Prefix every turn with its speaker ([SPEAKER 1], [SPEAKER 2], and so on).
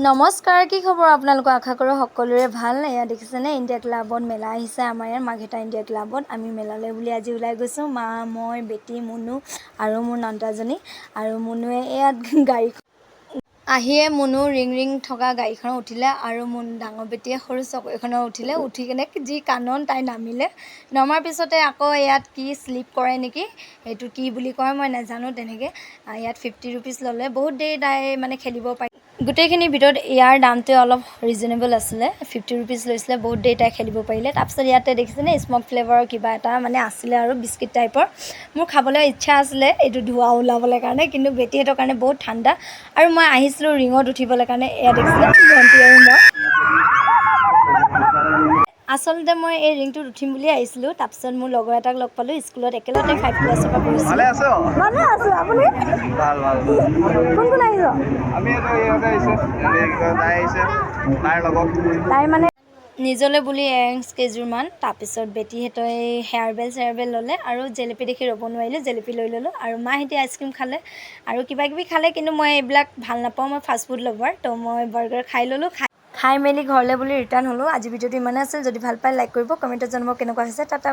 [SPEAKER 1] নমস্কাৰ, কি খবৰ আপোনালোকৰ? আশা কৰোঁ সকলোৰে ভাল। এয়া দেখিছেনে, ইণ্ডিয়া ক্লাবত মেলা আহিছে। আমাৰ ইয়াত মাৰ্ঘেৰিটা ইণ্ডিয়া ক্লাবত আমি মেলালৈ বুলি আজি ওলাই গৈছোঁ। মা, মই, বেটি, মুনু আৰু মোৰ নন্দাজনী। আৰু মুনুৱে ইয়াত গাড়ীখন আহিয়ে মুনু ৰিং থকা গাড়ীখনত উঠিলে আৰু ডাঙৰ বেটীয়ে সৰু চকৰীখনত উঠিলে। উঠি কেনে যি কান্দন, তাই নামিলে। নমাৰ পিছতে আকৌ ইয়াত কি শ্লিপ কৰে নেকি, সেইটো কি বুলি কয় মই নাজানো। তেনেকৈ ইয়াত 50 ৰুপিজ ল'লে। বহুত দেৰি তাই মানে খেলিব পাৰি। গোটেইখিনিৰ ভিতৰত ইয়াৰ দামটোৱে অলপ ৰিজনেবল আছিলে। 50 ৰুপিজ লৈছিলে। বহুত দেৰি তাই খেলিব পাৰিলে। তাৰপিছত ইয়াতে দেখিছেনে, স্মক ফ্লেভাৰৰ কিবা এটা মানে আছিলে আৰু বিস্কিট টাইপৰ। মোৰ খাবলৈ ইচ্ছা আছিলে এইটো ধোঁৱা ওলাবলৈ কাৰণে, কিন্তু বেটীহঁতৰ কাৰণে বহুত ঠাণ্ডা। আৰু মই আহিছিলোঁ ৰিঙত উঠিবলৈ কাৰণে। এয়া দেখিছিলে ভণ্টি আৰু মই। আচলতে মই এই ৰিংটোত উঠিম বুলিয়ে আহিছিলোঁ। তাৰপিছত মোৰ লগৰ এটাক লগ পালোঁ স্কুলত, একেলগতে 5 ক্লাছৰ পৰা পঢ়িছিলোঁ। ভালে আছোঁ। আপুনি? ভাল। কোন আহিছ? তাই মানে নিজলৈ বুলি এয়াৰিংছ কেইযোৰমান। তাৰপিছত বেটীহঁতে হেয়াৰবেল ল'লে আৰু জেলেপি দেখি ৰ'ব নোৱাৰিলোঁ, জেলেপি লৈ ল'লোঁ। আৰু মাহঁতে আইচক্ৰীম খালে আৰু কিবাকিবি খালে, কিন্তু মই এইবিলাক ভাল নাপাওঁ। মই ফাষ্টফুড লাভাৰ, তো মই বাৰ্গাৰ খাই ল'লোঁ। খাই মেলি ঘৰলৈ বুলি ৰিটাৰ্ণ হ'লোঁ। আজি ভিডিঅ'টো ইমানে আছিল। যদি ভাল পায় লাইক কৰিব, কমেণ্টত জনাব কেনেকুৱা হৈছে। টাটা।